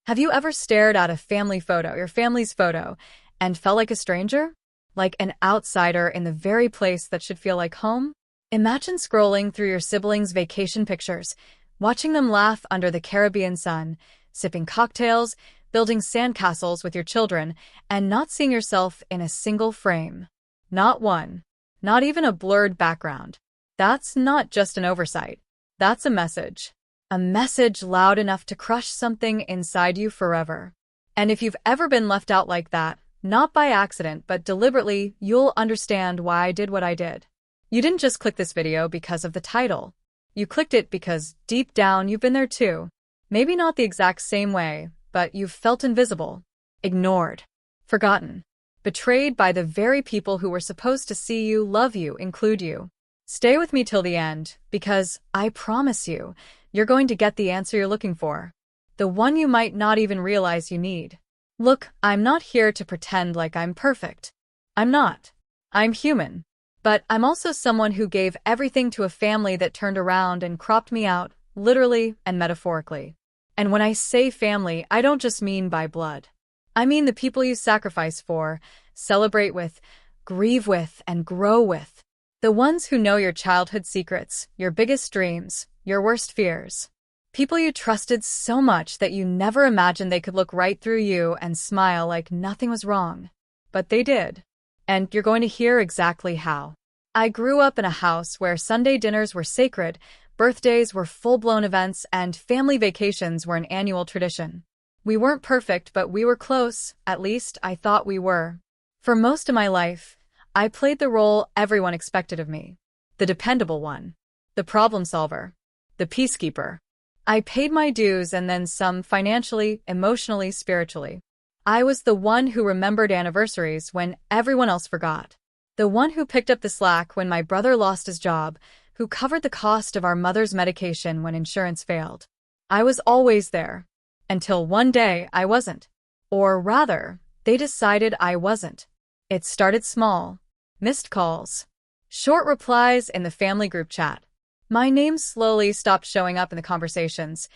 Have you ever stared at a family photo, your family's photo, and felt like a stranger? Like an outsider in the very place that should feel like home? Imagine scrolling through your siblings' vacation pictures, watching them laugh under the Caribbean sun, sipping cocktails, building sandcastles with your children, and not seeing yourself in a single frame. Not one. Not even a blurred background. That's not just an oversight. That's a message. A message loud enough to crush something inside you forever. And if you've ever been left out like that, not by accident but deliberately, you'll understand why I did what I did. You didn't just click this video because of the title. You clicked it because deep down you've been there too. Maybe not the exact same way, but you've felt invisible, ignored, forgotten, betrayed by the very people who were supposed to see you, love you, include you. Stay with me till the end, because I promise you, you're going to get the answer you're looking for. The one you might not even realize you need. Look, I'm not here to pretend like I'm perfect. I'm not. I'm human. But I'm also someone who gave everything to a family that turned around and cropped me out, literally and metaphorically. And when I say family, I don't just mean by blood. I mean the people you sacrifice for, celebrate with, grieve with, and grow with. The ones who know your childhood secrets, your biggest dreams, your worst fears. People you trusted so much that you never imagined they could look right through you and smile like nothing was wrong. But they did. And you're going to hear exactly how. I grew up in a house where Sunday dinners were sacred, birthdays were full-blown events, and family vacations were an annual tradition. We weren't perfect, but we were close. At least, I thought we were. For most of my life, I played the role everyone expected of me. The dependable one. The problem solver. The peacekeeper. I paid my dues and then some financially, emotionally, spiritually. I was the one who remembered anniversaries when everyone else forgot. The one who picked up the slack when my brother lost his job, who covered the cost of our mother's medication when insurance failed. I was always there. Until one day I wasn't. Or rather, they decided I wasn't. It started small. Missed calls. Short replies in the family group chat. My name slowly stopped showing up in the conversations,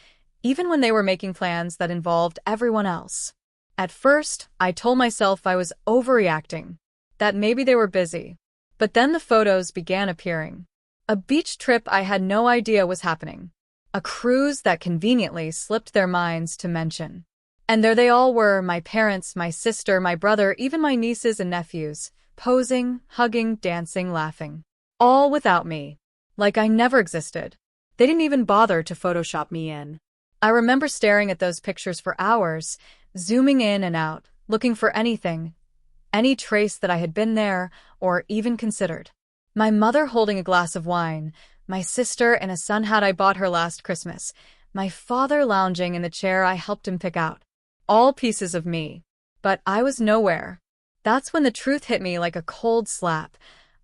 even when they were making plans that involved everyone else. At first, I told myself I was overreacting, that maybe they were busy. But then the photos began appearing. A beach trip I had no idea was happening. A cruise that conveniently slipped their minds to mention. And there they all were, my parents, my sister, my brother, even my nieces and nephews, posing, hugging, dancing, laughing. All without me. Like I never existed. They didn't even bother to Photoshop me in. I remember staring at those pictures for hours, zooming in and out, looking for anything, any trace that I had been there or even considered. My mother holding a glass of wine, my sister in a sun hat I bought her last Christmas, my father lounging in the chair I helped him pick out. All pieces of me. But I was nowhere. That's when the truth hit me like a cold slap.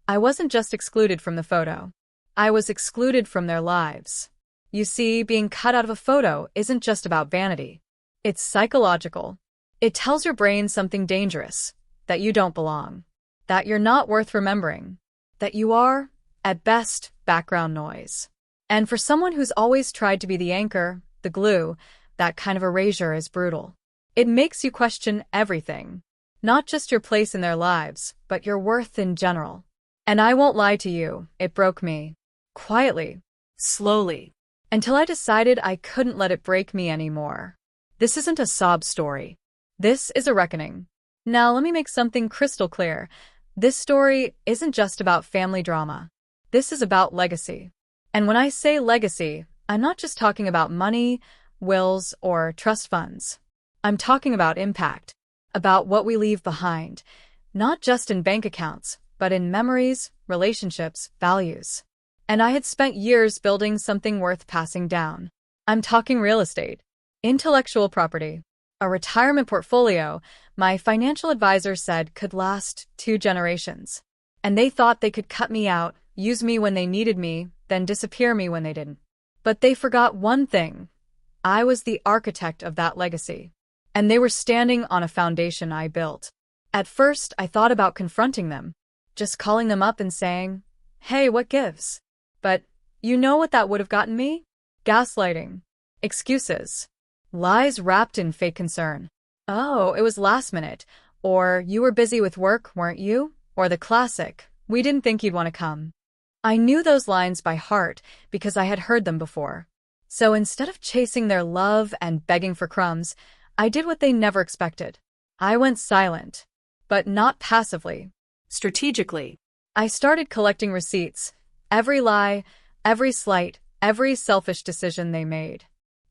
I wasn't just excluded from the photo. I was excluded from their lives. You see, being cut out of a photo isn't just about vanity. It's psychological. It tells your brain something dangerous, that you don't belong, that you're not worth remembering, that you are, at best, background noise. And for someone who's always tried to be the anchor, the glue, that kind of erasure is brutal. It makes you question everything, not just your place in their lives, but your worth in general. And I won't lie to you, it broke me. Quietly, slowly, until I decided I couldn't let it break me anymore. This isn't a sob story. This is a reckoning. Now let me make something crystal clear. This story isn't just about family drama. This is about legacy. And when I say legacy, I'm not just talking about money, wills, or trust funds. I'm talking about impact, about what we leave behind, not just in bank accounts, but in memories, relationships, values. And I had spent years building something worth passing down. I'm talking real estate, intellectual property, a retirement portfolio my financial advisor said could last 2 generations. And they thought they could cut me out, use me when they needed me, then disappear me when they didn't. But they forgot one thing. I was the architect of that legacy. And they were standing on a foundation I built. At first, I thought about confronting them, just calling them up and saying, "Hey, what gives?" But you know what that would have gotten me? Gaslighting. Excuses. Lies wrapped in fake concern. Oh, it was last minute. Or, you were busy with work, weren't you? Or the classic, we didn't think you'd want to come. I knew those lines by heart because I had heard them before. So instead of chasing their love and begging for crumbs, I did what they never expected. I went silent. But not passively. Strategically. I started collecting receipts. Every lie, every slight, every selfish decision they made.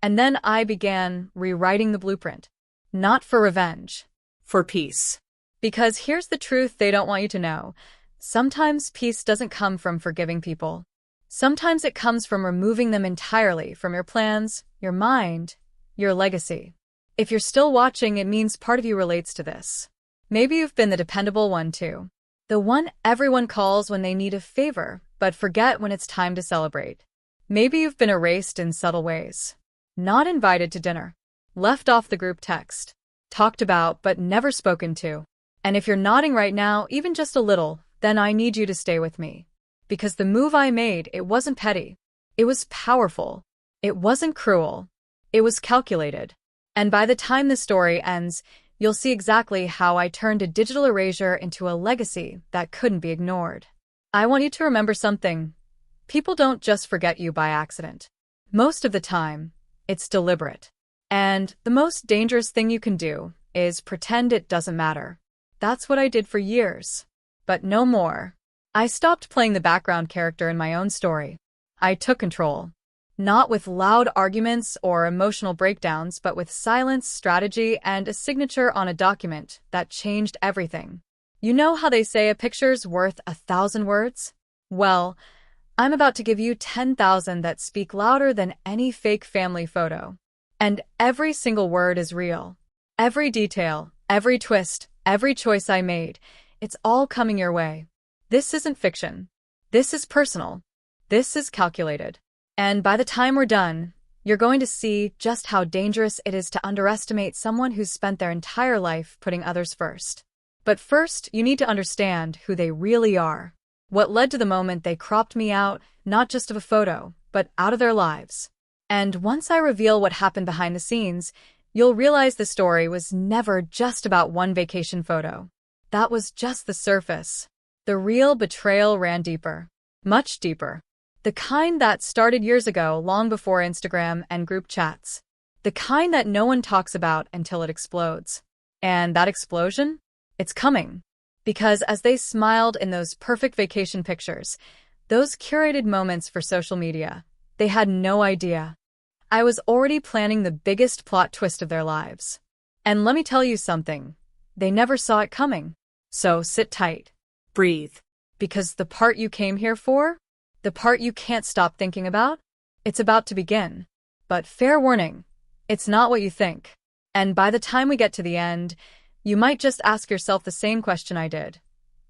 And then I began rewriting the blueprint. Not for revenge. For peace. Because here's the truth they don't want you to know. Sometimes peace doesn't come from forgiving people. Sometimes it comes from removing them entirely from your plans, your mind, your legacy. If you're still watching, it means part of you relates to this. Maybe you've been the dependable one too. The one everyone calls when they need a favor, but forget when it's time to celebrate. Maybe you've been erased in subtle ways. Not invited to dinner. Left off the group text. Talked about but never spoken to. And if you're nodding right now, even just a little, then I need you to stay with me. Because the move I made, it wasn't petty. It was powerful. It wasn't cruel. It was calculated. And by the time the story ends, you'll see exactly how I turned a digital erasure into a legacy that couldn't be ignored. I want you to remember something. People don't just forget you by accident. Most of the time, it's deliberate. And the most dangerous thing you can do is pretend it doesn't matter. That's what I did for years. But no more. I stopped playing the background character in my own story. I took control. Not with loud arguments or emotional breakdowns, but with silence, strategy, and a signature on a document that changed everything. You know how they say a picture's worth 1,000 words? Well, I'm about to give you 10,000 that speak louder than any fake family photo. And every single word is real. Every detail, every twist, every choice I made, it's all coming your way. This isn't fiction. This is personal. This is calculated. And by the time we're done, you're going to see just how dangerous it is to underestimate someone who's spent their entire life putting others first. But first, you need to understand who they really are. What led to the moment they cropped me out, not just of a photo, but out of their lives. And once I reveal what happened behind the scenes, you'll realize the story was never just about one vacation photo. That was just the surface. The real betrayal ran deeper. Much deeper. The kind that started years ago, long before Instagram and group chats. The kind that no one talks about until it explodes. And that explosion? It's coming. Because as they smiled in those perfect vacation pictures, those curated moments for social media, they had no idea. I was already planning the biggest plot twist of their lives. And let me tell you something. They never saw it coming. So sit tight. Breathe. Because the part you came here for, the part you can't stop thinking about, it's about to begin. But fair warning, it's not what you think. And by the time we get to the end, you might just ask yourself the same question I did.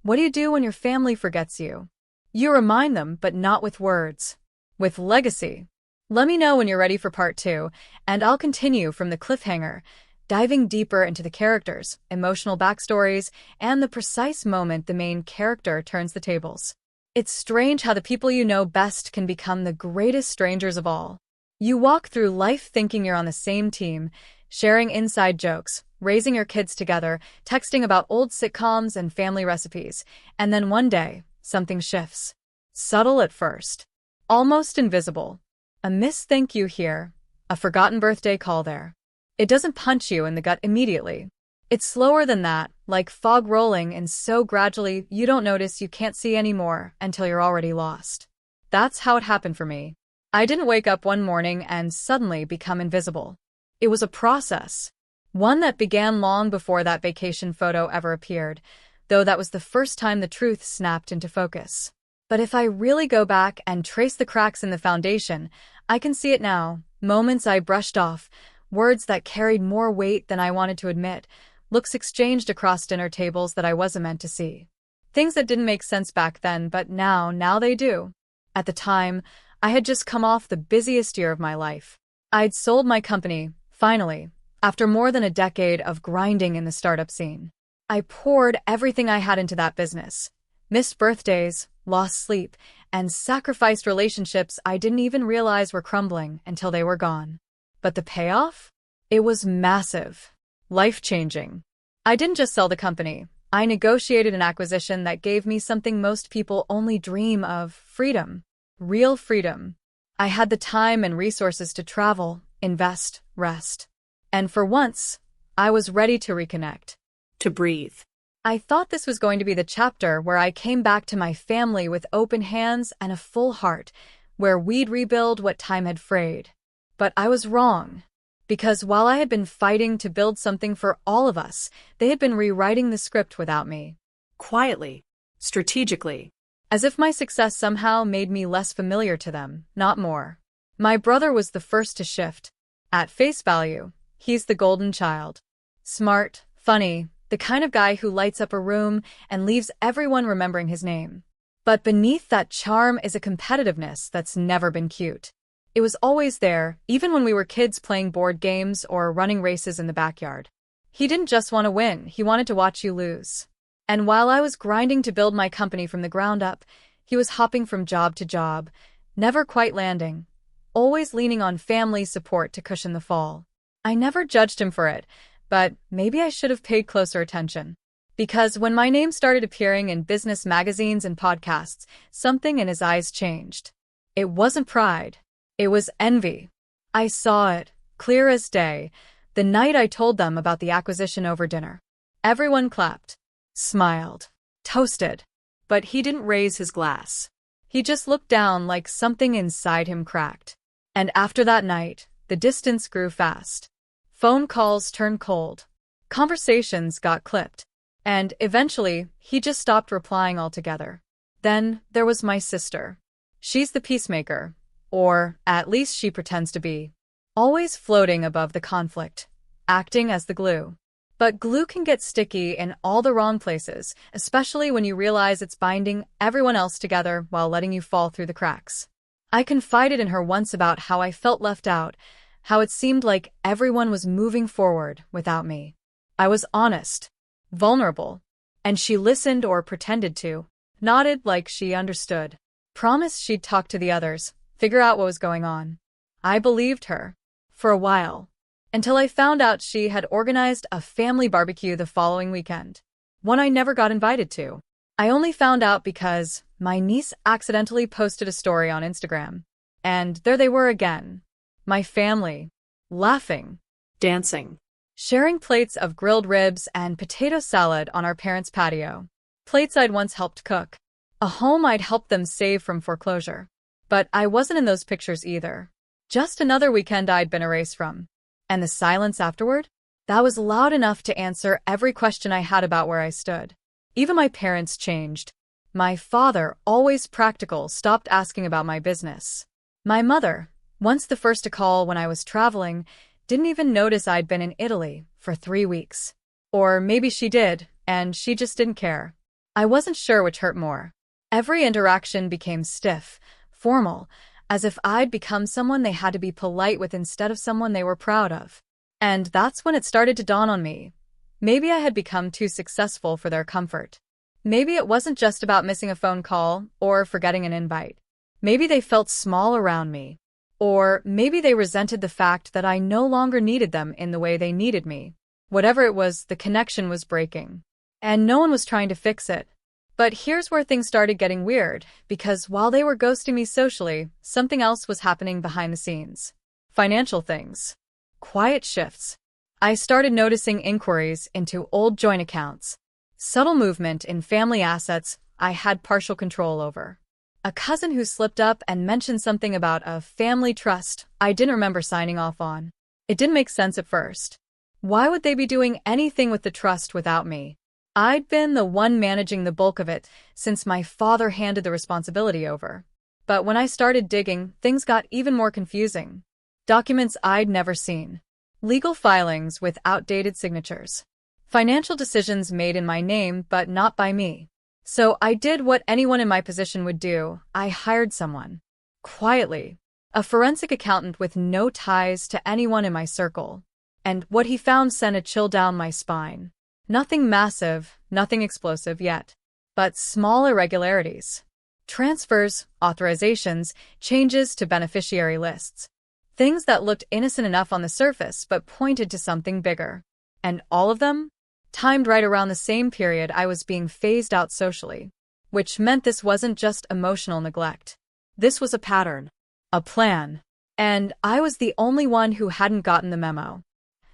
What do you do when your family forgets you? You remind them, but not with words. With legacy. Let me know when you're ready for part 2, and I'll continue from the cliffhanger, diving deeper into the characters, emotional backstories, and the precise moment the main character turns the tables. It's strange how the people you know best can become the greatest strangers of all. You walk through life thinking you're on the same team, sharing inside jokes, raising your kids together, texting about old sitcoms and family recipes, and then one day, something shifts. Subtle at first. Almost invisible. A missed thank you here, a forgotten birthday call there. It doesn't punch you in the gut immediately. It's slower than that, like fog rolling, and so gradually you don't notice you can't see anymore until you're already lost. That's how it happened for me. I didn't wake up one morning and suddenly become invisible. It was a process. One that began long before that vacation photo ever appeared, though that was the first time the truth snapped into focus. But if I really go back and trace the cracks in the foundation, I can see it now. Moments I brushed off, words that carried more weight than I wanted to admit, looks exchanged across dinner tables that I wasn't meant to see. Things that didn't make sense back then, but now they do. At the time, I had just come off the busiest year of my life. I'd sold my company, finally, after more than a decade of grinding in the startup scene. I poured everything I had into that business. Missed birthdays, lost sleep, and sacrificed relationships I didn't even realize were crumbling until they were gone. But the payoff? It was massive. Life-changing. I didn't just sell the company. I negotiated an acquisition that gave me something most people only dream of: freedom. Real freedom. I had the time and resources to travel, invest, rest. And for once, I was ready to reconnect. To breathe. I thought this was going to be the chapter where I came back to my family with open hands and a full heart, where we'd rebuild what time had frayed. But I was wrong. Because while I had been fighting to build something for all of us, they had been rewriting the script without me. Quietly. Strategically. As if my success somehow made me less familiar to them, not more. My brother was the first to shift. At face value, he's the golden child. Smart, funny, the kind of guy who lights up a room and leaves everyone remembering his name. But beneath that charm is a competitiveness that's never been cute. It was always there, even when we were kids playing board games or running races in the backyard. He didn't just want to win, he wanted to watch you lose. And while I was grinding to build my company from the ground up, he was hopping from job to job, never quite landing, always leaning on family support to cushion the fall. I never judged him for it, but maybe I should have paid closer attention. Because when my name started appearing in business magazines and podcasts, something in his eyes changed. It wasn't pride. It was envy. I saw it, clear as day, the night I told them about the acquisition over dinner. Everyone clapped, smiled, toasted. But he didn't raise his glass. He just looked down like something inside him cracked. And after that night, the distance grew fast. Phone calls turned cold. Conversations got clipped. And eventually, he just stopped replying altogether. Then there was my sister. She's the peacemaker. Or, at least she pretends to be. Always floating above the conflict. Acting as the glue. But glue can get sticky in all the wrong places, especially when you realize it's binding everyone else together while letting you fall through the cracks. I confided in her once about how I felt left out, how it seemed like everyone was moving forward without me. I was honest. Vulnerable. And she listened or pretended to. Nodded like she understood. Promised she'd talk to the others. Figure out what was going on. I believed her. For a while. Until I found out she had organized a family barbecue the following weekend. One I never got invited to. I only found out because my niece accidentally posted a story on Instagram. And there they were again. My family. Laughing. Dancing. Sharing plates of grilled ribs and potato salad on our parents' patio. Plates I'd once helped cook. A home I'd helped them save from foreclosure. But I wasn't in those pictures either. Just another weekend I'd been erased from. And the silence afterward? That was loud enough to answer every question I had about where I stood. Even my parents changed. My father, always practical, stopped asking about my business. My mother, once the first to call when I was traveling, didn't even notice I'd been in Italy for 3 weeks. Or maybe she did, and she just didn't care. I wasn't sure which hurt more. Every interaction became stiff, formal, as if I'd become someone they had to be polite with instead of someone they were proud of. And that's when it started to dawn on me. Maybe I had become too successful for their comfort. Maybe it wasn't just about missing a phone call or forgetting an invite. Maybe they felt small around me. Or maybe they resented the fact that I no longer needed them in the way they needed me. Whatever it was, the connection was breaking. And no one was trying to fix it. But here's where things started getting weird, because while they were ghosting me socially, something else was happening behind the scenes. Financial things. Quiet shifts. I started noticing inquiries into old joint accounts. Subtle movement in family assets I had partial control over. A cousin who slipped up and mentioned something about a family trust I didn't remember signing off on. It didn't make sense at first. Why would they be doing anything with the trust without me? I'd been the one managing the bulk of it since my father handed the responsibility over. But when I started digging, things got even more confusing. Documents I'd never seen. Legal filings with outdated signatures. Financial decisions made in my name but not by me. So I did what anyone in my position would do. I hired someone. Quietly. A forensic accountant with no ties to anyone in my circle. And what he found sent a chill down my spine. Nothing massive, nothing explosive yet. But small irregularities. Transfers, authorizations, changes to beneficiary lists. Things that looked innocent enough on the surface but pointed to something bigger. And all of them? Timed right around the same period I was being phased out socially. Which meant this wasn't just emotional neglect. This was a pattern. A plan. And I was the only one who hadn't gotten the memo.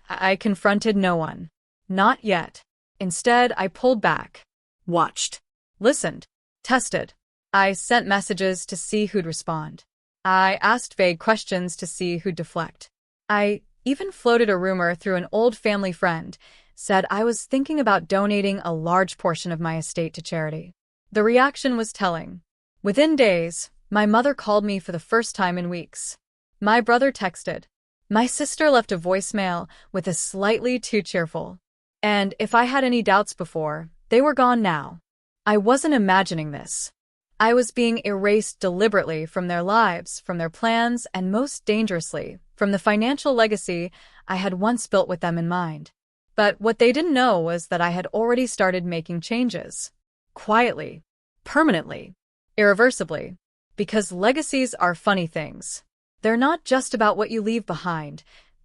I confronted no one. Not yet. Instead, I pulled back. Watched. Listened. Tested. I sent messages to see who'd respond. I asked vague questions to see who'd deflect. I even floated a rumor through an old family friend, said I was thinking about donating a large portion of my estate to charity. The reaction was telling. Within days, my mother called me for the first time in weeks. My brother texted. My sister left a voicemail with a slightly too cheerful. And if I had any doubts before, they were gone now. I wasn't imagining this. I was being erased deliberately from their lives, from their plans, and most dangerously, from the financial legacy I had once built with them in mind. But what they didn't know was that I had already started making changes. Quietly. Permanently. Irreversibly. Because legacies are funny things. They're not just about what you leave behind.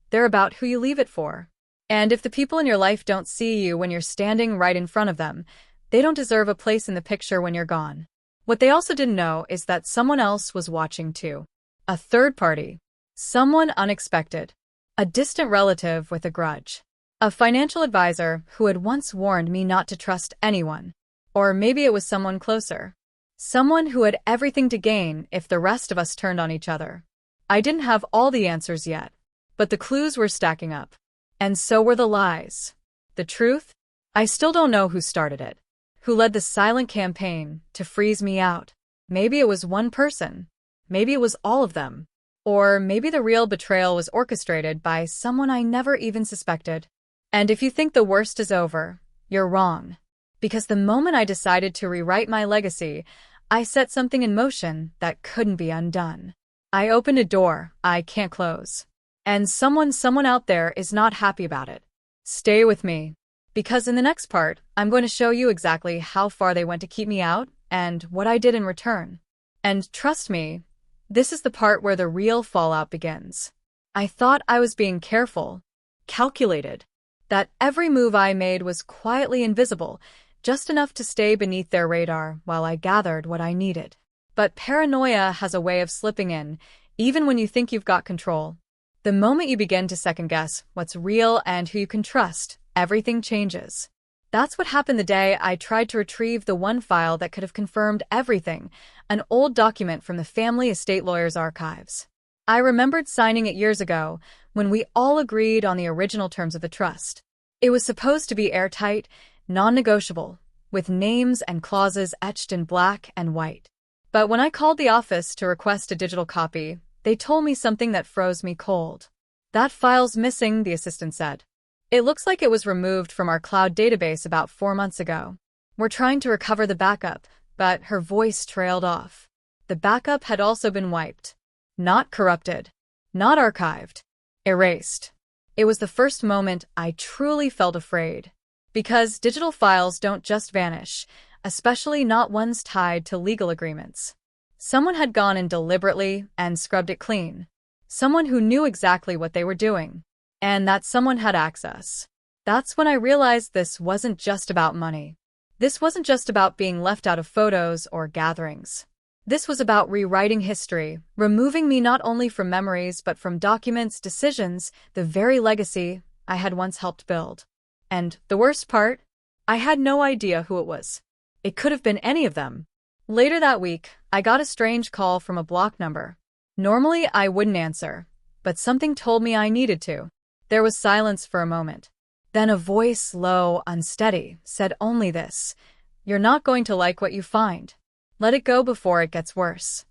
They're about who you leave it for. And if the people in your life don't see you when you're standing right in front of them, they don't deserve a place in the picture when you're gone. What they also didn't know is that someone else was watching too. A third party. Someone unexpected. A distant relative with a grudge. A financial advisor who had once warned me not to trust anyone. Or maybe it was someone closer. Someone who had everything to gain if the rest of us turned on each other. I didn't have all the answers yet, but the clues were stacking up. And so were the lies. The truth? I still don't know who started it. Who led the silent campaign to freeze me out. Maybe it was one person. Maybe it was all of them. Or maybe the real betrayal was orchestrated by someone I never even suspected. And if you think the worst is over, you're wrong. Because the moment I decided to rewrite my legacy, I set something in motion that couldn't be undone. I opened a door I can't close. And someone out there is not happy about it. Stay with me. Because in the next part, I'm going to show you exactly how far they went to keep me out and what I did in return. And trust me, this is the part where the real fallout begins. I thought I was being careful, calculated, that every move I made was quietly invisible, just enough to stay beneath their radar while I gathered what I needed. But paranoia has a way of slipping in, even when you think you've got control. The moment you begin to second-guess what's real and who you can trust, everything changes. That's what happened the day I tried to retrieve the one file that could have confirmed everything, an old document from the family estate lawyer's archives. I remembered signing it years ago, when we all agreed on the original terms of the trust. It was supposed to be airtight, non-negotiable, with names and clauses etched in black and white. But when I called the office to request a digital copy, they told me something that froze me cold. That file's missing, the assistant said. It looks like it was removed from our cloud database about 4 months ago. We're trying to recover the backup, but her voice trailed off. The backup had also been wiped. Not corrupted. Not archived. Erased. It was the first moment I truly felt afraid. Because digital files don't just vanish, especially not ones tied to legal agreements. Someone had gone in deliberately and scrubbed it clean. Someone who knew exactly what they were doing. And that someone had access. That's when I realized this wasn't just about money. This wasn't just about being left out of photos or gatherings. This was about rewriting history, removing me not only from memories but from documents, decisions, the very legacy I had once helped build. And the worst part? I had no idea who it was. It could have been any of them. Later that week, I got a strange call from a block number. Normally, I wouldn't answer, but something told me I needed to. There was silence for a moment. Then a voice, low, unsteady, said only this: "You're not going to like what you find. Let it go before it gets worse."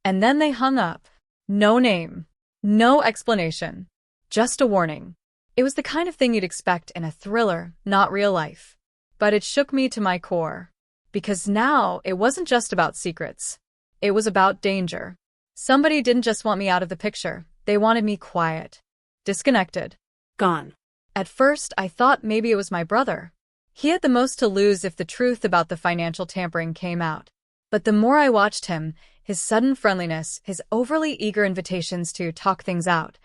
And then they hung up. No name. No explanation. Just a warning. It was the kind of thing you'd expect in a thriller, not real life. But it shook me to my core. Because now it wasn't just about secrets. It was about danger. Somebody didn't just want me out of the picture. They wanted me quiet. Disconnected. Gone. At first, I thought maybe it was my brother. He had the most to lose if the truth about the financial tampering came out. But the more I watched him, his sudden friendliness, his overly eager invitations to talk things out,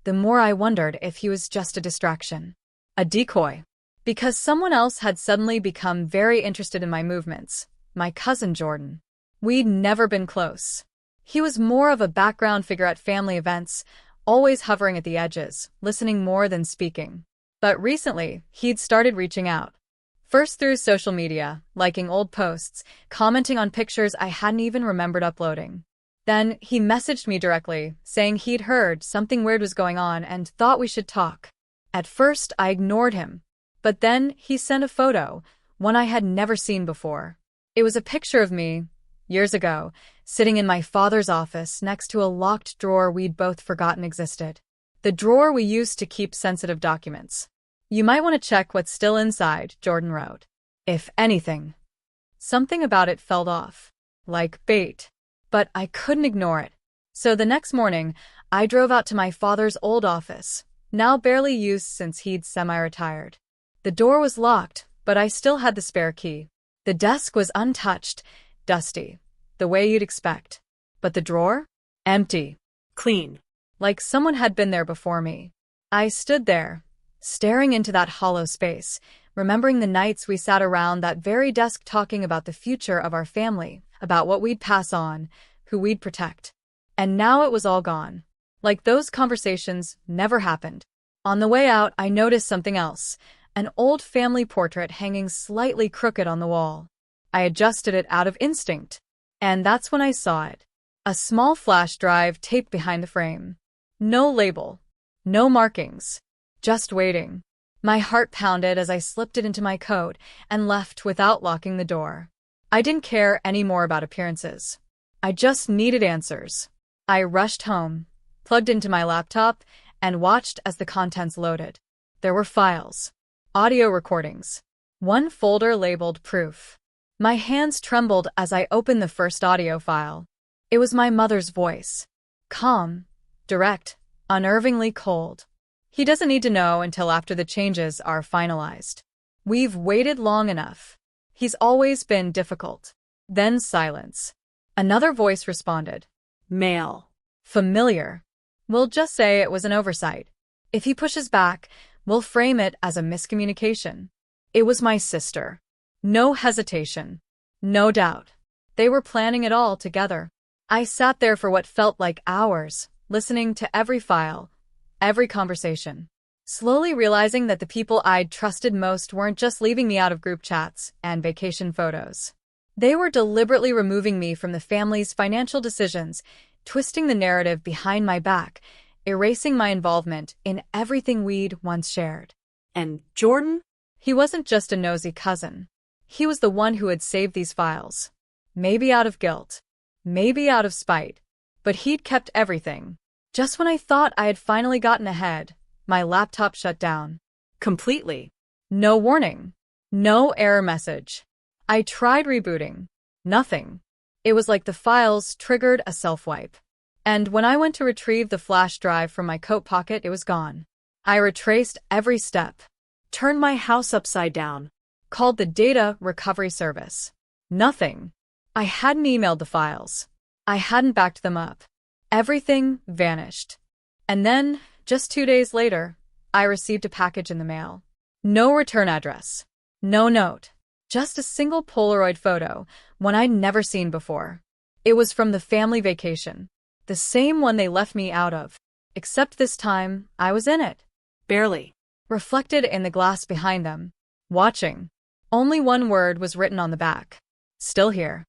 the more I wondered if he was just a distraction. A decoy. Because someone else had suddenly become very interested in my movements. My cousin Jordan. We'd never been close. He was more of a background figure at family events, always hovering at the edges, listening more than speaking. But recently, he'd started reaching out. First through social media, liking old posts, commenting on pictures I hadn't even remembered uploading. Then he messaged me directly, saying he'd heard something weird was going on and thought we should talk. At first, I ignored him. But then he sent a photo, one I had never seen before. It was a picture of me, years ago, sitting in my father's office next to a locked drawer we'd both forgotten existed. The drawer we used to keep sensitive documents. You might want to check what's still inside, Jordan wrote. If anything. Something about it felt off. Like bait. But I couldn't ignore it. So the next morning, I drove out to my father's old office, now barely used since he'd semi-retired. The door was locked, but I still had the spare key. The desk was untouched, dusty, the way you'd expect. But the drawer? Empty. Clean. Like someone had been there before me. I stood there, staring into that hollow space, remembering the nights we sat around that very desk talking about the future of our family, about what we'd pass on, who we'd protect. And now it was all gone. Like those conversations never happened. On the way out, I noticed something else. An old family portrait hanging slightly crooked on the wall. I adjusted it out of instinct. And that's when I saw it. A small flash drive taped behind the frame. No label. No markings. Just waiting. My heart pounded as I slipped it into my coat and left without locking the door. I didn't care any more about appearances. I just needed answers. I rushed home, plugged into my laptop, and watched as the contents loaded. There were files. Audio recordings. One folder labeled proof. My hands trembled as I opened the first audio file. It was my mother's voice. Calm, direct, unnervingly cold. He doesn't need to know until after the changes are finalized. We've waited long enough. He's always been difficult. Then silence. Another voice responded. Male. Familiar. We'll just say it was an oversight. If he pushes back, we'll frame it as a miscommunication. It was my sister. No hesitation. No doubt. They were planning it all together. I sat there for what felt like hours, listening to every file, every conversation. Slowly realizing that the people I'd trusted most weren't just leaving me out of group chats and vacation photos. They were deliberately removing me from the family's financial decisions, twisting the narrative behind my back, erasing my involvement in everything we'd once shared. And Jordan? He wasn't just a nosy cousin. He was the one who had saved these files. Maybe out of guilt. Maybe out of spite. But he'd kept everything. Just when I thought I had finally gotten ahead, my laptop shut down. Completely. No warning. No error message. I tried rebooting. Nothing. It was like the files triggered a self-wipe. And when I went to retrieve the flash drive from my coat pocket, it was gone. I retraced every step. Turned my house upside down. Called the data recovery service. Nothing. I hadn't emailed the files. I hadn't backed them up. Everything vanished. And then, just 2 days later, I received a package in the mail. No return address. No note. Just a single Polaroid photo, one I'd never seen before. It was from the family vacation. The same one they left me out of. Except this time, I was in it. Barely. Reflected in the glass behind them. Watching. Only one word was written on the back. Still here.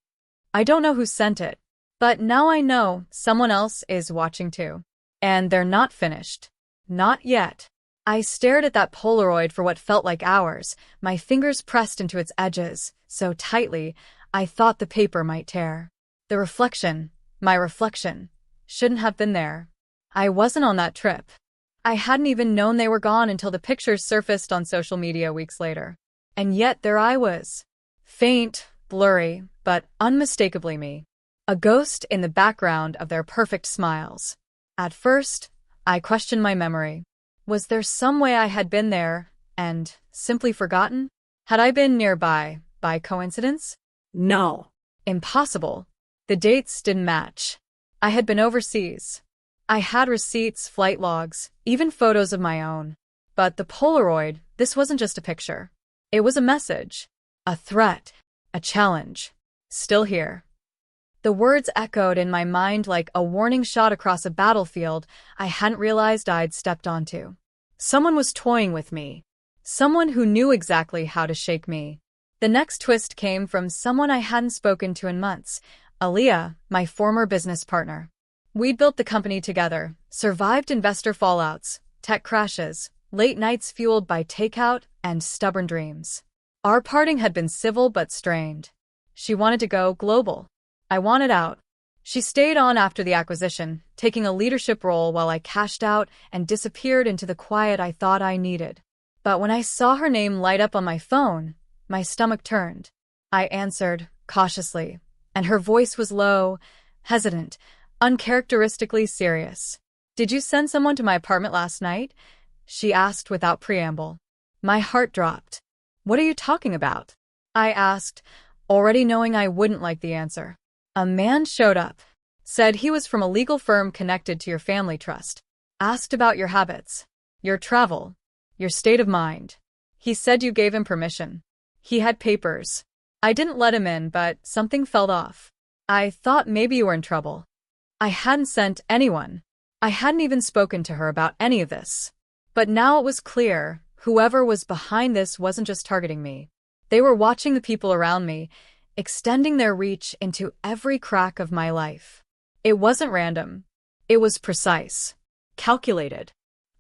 I don't know who sent it. But now I know someone else is watching too. And they're not finished. Not yet. I stared at that Polaroid for what felt like hours, my fingers pressed into its edges, so tightly, I thought the paper might tear. The reflection, my reflection, shouldn't have been there. I wasn't on that trip. I hadn't even known they were gone until the pictures surfaced on social media weeks later. And yet there I was. Faint, blurry, but unmistakably me. A ghost in the background of their perfect smiles. At first, I questioned my memory. Was there some way I had been there and simply forgotten? Had I been nearby by coincidence? No. Impossible. The dates didn't match. I had been overseas. I had receipts, flight logs, even photos of my own. But the Polaroid, this wasn't just a picture. It was a message, a threat, a challenge. Still here. The words echoed in my mind like a warning shot across a battlefield I hadn't realized I'd stepped onto. Someone was toying with me. Someone who knew exactly how to shake me. The next twist came from someone I hadn't spoken to in months, Aaliyah, my former business partner. We'd built the company together, survived investor fallouts, tech crashes, late nights fueled by takeout, and stubborn dreams. Our parting had been civil but strained. She wanted to go global. I wanted out. She stayed on after the acquisition, taking a leadership role while I cashed out and disappeared into the quiet I thought I needed. But when I saw her name light up on my phone, my stomach turned. I answered, cautiously, and her voice was low, hesitant, uncharacteristically serious. "Did you send someone to my apartment last night?" she asked without preamble. My heart dropped. "What are you talking about?" I asked, already knowing I wouldn't like the answer. "A man showed up. Said he was from a legal firm connected to your family trust. Asked about your habits, your travel, your state of mind. He said you gave him permission. He had papers. I didn't let him in, but something felt off. I thought maybe you were in trouble." I hadn't sent anyone. I hadn't even spoken to her about any of this. But now it was clear, whoever was behind this wasn't just targeting me. They were watching the people around me, extending their reach into every crack of my life. It wasn't random. It was precise. Calculated.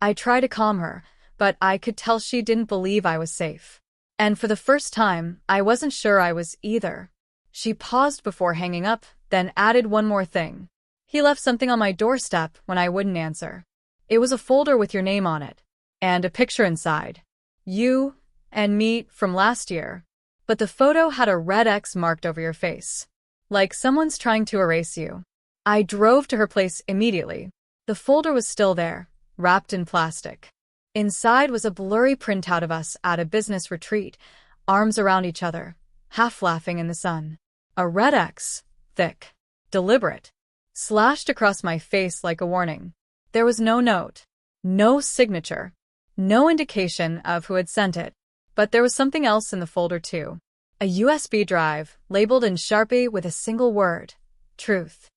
I tried to calm her, but I could tell she didn't believe I was safe. And for the first time, I wasn't sure I was either. She paused before hanging up, then added one more thing. "He left something on my doorstep when I wouldn't answer. It was a folder with your name on it. And a picture inside. You and me from last year. But the photo had a red X marked over your face. Like someone's trying to erase you." I drove to her place immediately. The folder was still there, wrapped in plastic. Inside was a blurry printout of us at a business retreat, arms around each other, half laughing in the sun. A red X, thick, deliberate, slashed across my face like a warning. There was no note, no signature, no indication of who had sent it. But there was something else in the folder too. A USB drive, labeled in Sharpie with a single word, truth.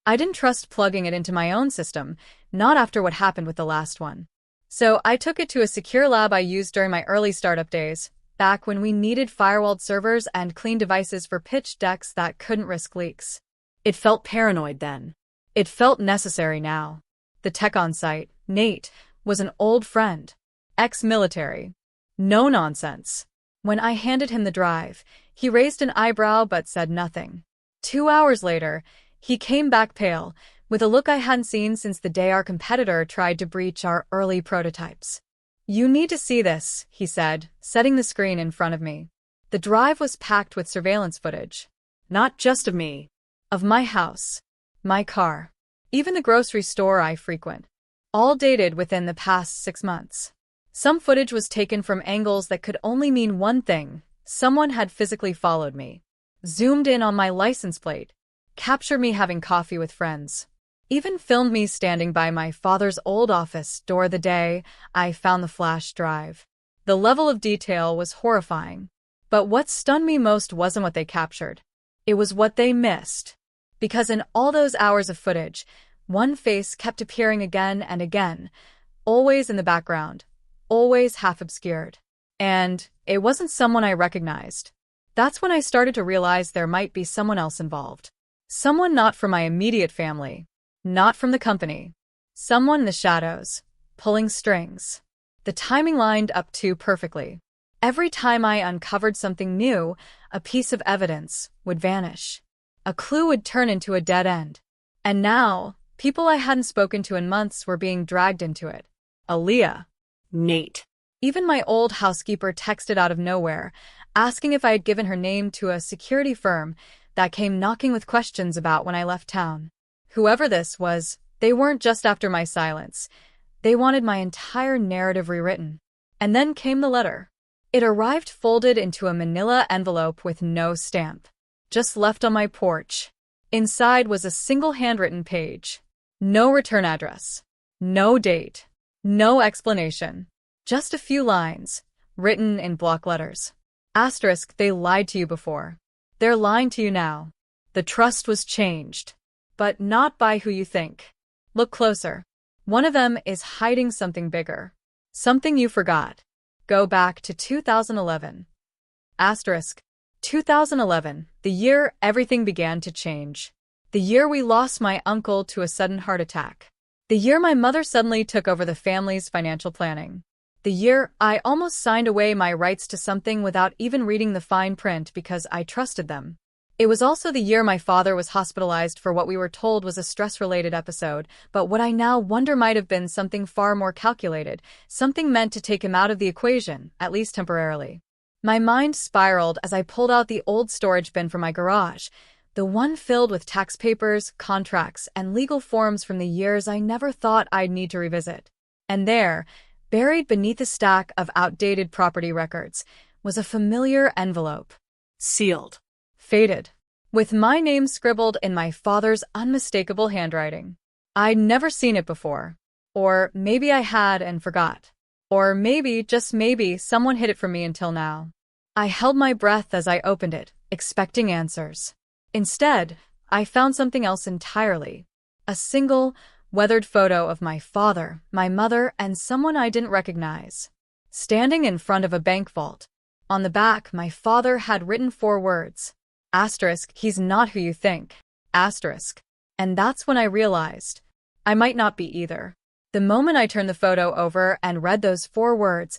I didn't trust plugging it into my own system, not after what happened with the last one. So I took it to a secure lab I used during my early startup days, back when we needed firewalled servers and clean devices for pitch decks that couldn't risk leaks. It felt paranoid then. It felt necessary now. The tech on site, Nate, was an old friend. Ex-military. No nonsense. When I handed him the drive, he raised an eyebrow but said nothing. 2 hours later, he came back pale, with a look I hadn't seen since the day our competitor tried to breach our early prototypes. "You need to see this," he said, setting the screen in front of me. The drive was packed with surveillance footage. Not just of me. Of my house, my car, even the grocery store I frequent. All dated within the past 6 months. Some footage was taken from angles that could only mean one thing: someone had physically followed me. Zoomed in on my license plate. Captured me having coffee with friends. Even filmed me standing by my father's old office door the day I found the flash drive. The level of detail was horrifying. But what stunned me most wasn't what they captured. It was what they missed. Because in all those hours of footage, one face kept appearing again and again, always in the background, always half obscured. And it wasn't someone I recognized. That's when I started to realize there might be someone else involved. Someone not from my immediate family. Not from the company. Someone in the shadows, pulling strings. The timing lined up too perfectly. Every time I uncovered something new, a piece of evidence would vanish. A clue would turn into a dead end. And now, people I hadn't spoken to in months were being dragged into it. Aaliyah. Nate. Even my old housekeeper texted out of nowhere, asking if I had given her name to a security firm that came knocking with questions about when I left town. Whoever this was, they weren't just after my silence. They wanted my entire narrative rewritten. And then came the letter. It arrived folded into a manila envelope with no stamp. Just left on my porch. Inside was a single handwritten page. No return address. No date. No explanation. Just a few lines, written in block letters. Asterisk, they lied to you before. They're lying to you now. The trust was changed. But not by who you think. Look closer. One of them is hiding something bigger. Something you forgot. Go back to 2011. Asterisk. 2011, the year everything began to change. The year we lost my uncle to a sudden heart attack. The year my mother suddenly took over the family's financial planning. The year I almost signed away my rights to something without even reading the fine print because I trusted them. It was also the year my father was hospitalized for what we were told was a stress-related episode, but what I now wonder might have been something far more calculated, something meant to take him out of the equation, at least temporarily. My mind spiraled as I pulled out the old storage bin from my garage, the one filled with tax papers, contracts, and legal forms from the years I never thought I'd need to revisit. And there, buried beneath a stack of outdated property records, was a familiar envelope. Sealed. Faded. With my name scribbled in my father's unmistakable handwriting. I'd never seen it before. Or maybe I had and forgot. Or maybe, just maybe, someone hid it from me until now. I held my breath as I opened it, expecting answers. Instead, I found something else entirely. A single, weathered photo of my father, my mother, and someone I didn't recognize. Standing in front of a bank vault. On the back, my father had written 4 words. Asterisk, he's not who you think. Asterisk. And that's when I realized I might not be either. The moment I turned the photo over and read those 4 words,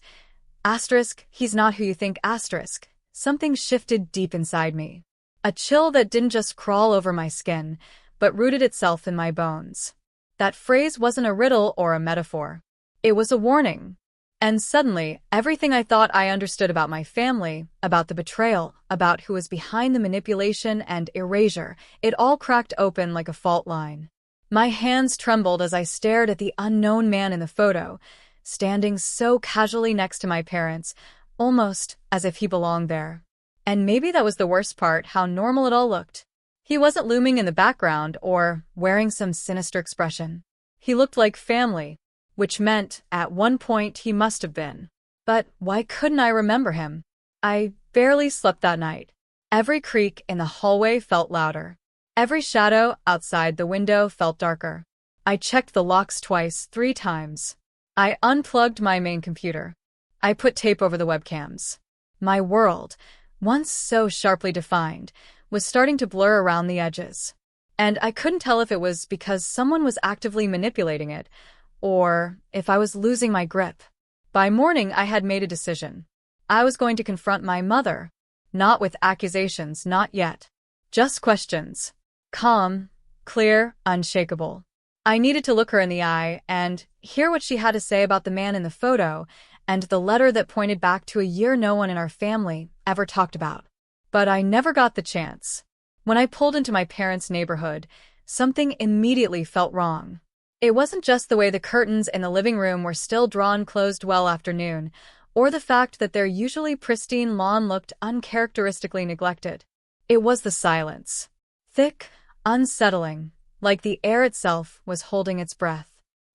asterisk, he's not who you think, asterisk, something shifted deep inside me. A chill that didn't just crawl over my skin, but rooted itself in my bones. That phrase wasn't a riddle or a metaphor. It was a warning. And suddenly, everything I thought I understood about my family, about the betrayal, about who was behind the manipulation and erasure, it all cracked open like a fault line. My hands trembled as I stared at the unknown man in the photo, standing so casually next to my parents, almost as if he belonged there. And maybe that was the worst part, how normal it all looked. He wasn't looming in the background or wearing some sinister expression. He looked like family, which meant, at one point, he must have been. But why couldn't I remember him? I barely slept that night. Every creak in the hallway felt louder. Every shadow outside the window felt darker. I checked the locks twice, 3 times. I unplugged my main computer. I put tape over the webcams. My world, once so sharply defined, was starting to blur around the edges. And I couldn't tell if it was because someone was actively manipulating it, or if I was losing my grip. By morning, I had made a decision. I was going to confront my mother. Not with accusations, not yet. Just questions. Calm, clear, unshakable. I needed to look her in the eye and hear what she had to say about the man in the photo and the letter that pointed back to a year no one in our family ever talked about. But I never got the chance. When I pulled into my parents' neighborhood, something immediately felt wrong. It wasn't just the way the curtains in the living room were still drawn closed well after noon, or the fact that their usually pristine lawn looked uncharacteristically neglected. It was the silence. Thick, unsettling, like the air itself was holding its breath.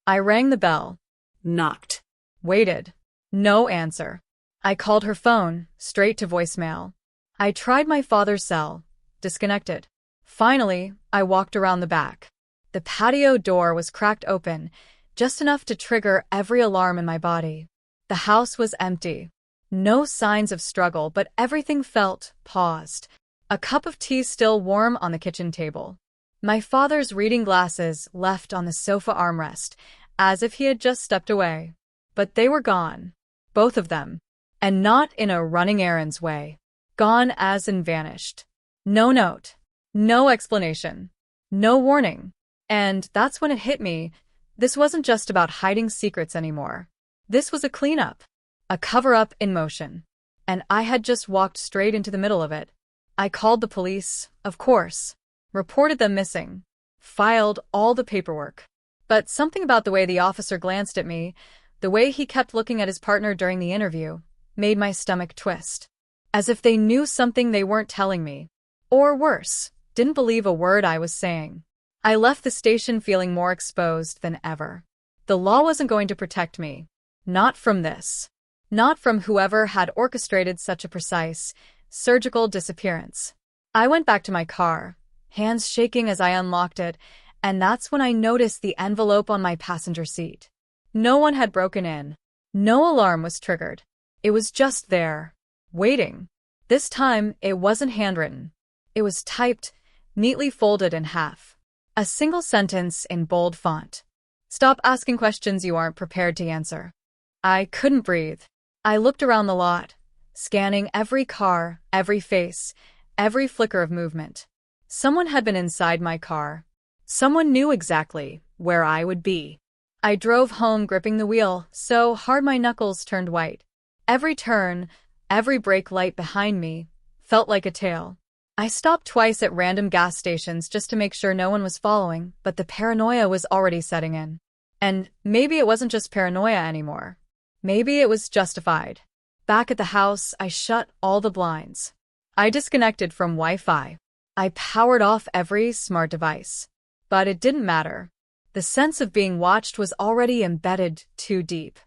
I rang the bell. Knocked. Waited. No answer. I called her phone, straight to voicemail. I tried my father's cell. Disconnected. Finally, I walked around the back. The patio door was cracked open, just enough to trigger every alarm in my body. The house was empty. No signs of struggle, but everything felt paused. A cup of tea still warm on the kitchen table. My father's reading glasses left on the sofa armrest, as if he had just stepped away. But they were gone. Both of them. And not in a running errands way. Gone as in vanished. No note. No explanation. No warning. And that's when it hit me. This wasn't just about hiding secrets anymore. This was a cleanup. A cover-up in motion. And I had just walked straight into the middle of it. I called the police, of course. Reported them missing. Filed all the paperwork. But something about the way the officer glanced at me, the way he kept looking at his partner during the interview, made my stomach twist. As if they knew something they weren't telling me. Or worse, didn't believe a word I was saying. I left the station feeling more exposed than ever. The law wasn't going to protect me. Not from this. Not from whoever had orchestrated such a precise, surgical disappearance. I went back to my car, hands shaking as I unlocked it, and that's when I noticed the envelope on my passenger seat. No one had broken in. No alarm was triggered. It was just there, waiting. This time, it wasn't handwritten. It was typed, neatly folded in half. A single sentence in bold font. Stop asking questions you aren't prepared to answer. I couldn't breathe. I looked around the lot, scanning every car, every face, every flicker of movement. Someone had been inside my car. Someone knew exactly where I would be. I drove home gripping the wheel so hard my knuckles turned white. Every turn, every brake light behind me, felt like a tale. I stopped twice at random gas stations just to make sure no one was following, but the paranoia was already setting in. And maybe it wasn't just paranoia anymore. Maybe it was justified. Back at the house, I shut all the blinds. I disconnected from Wi-Fi. I powered off every smart device. But it didn't matter. The sense of being watched was already embedded too deep.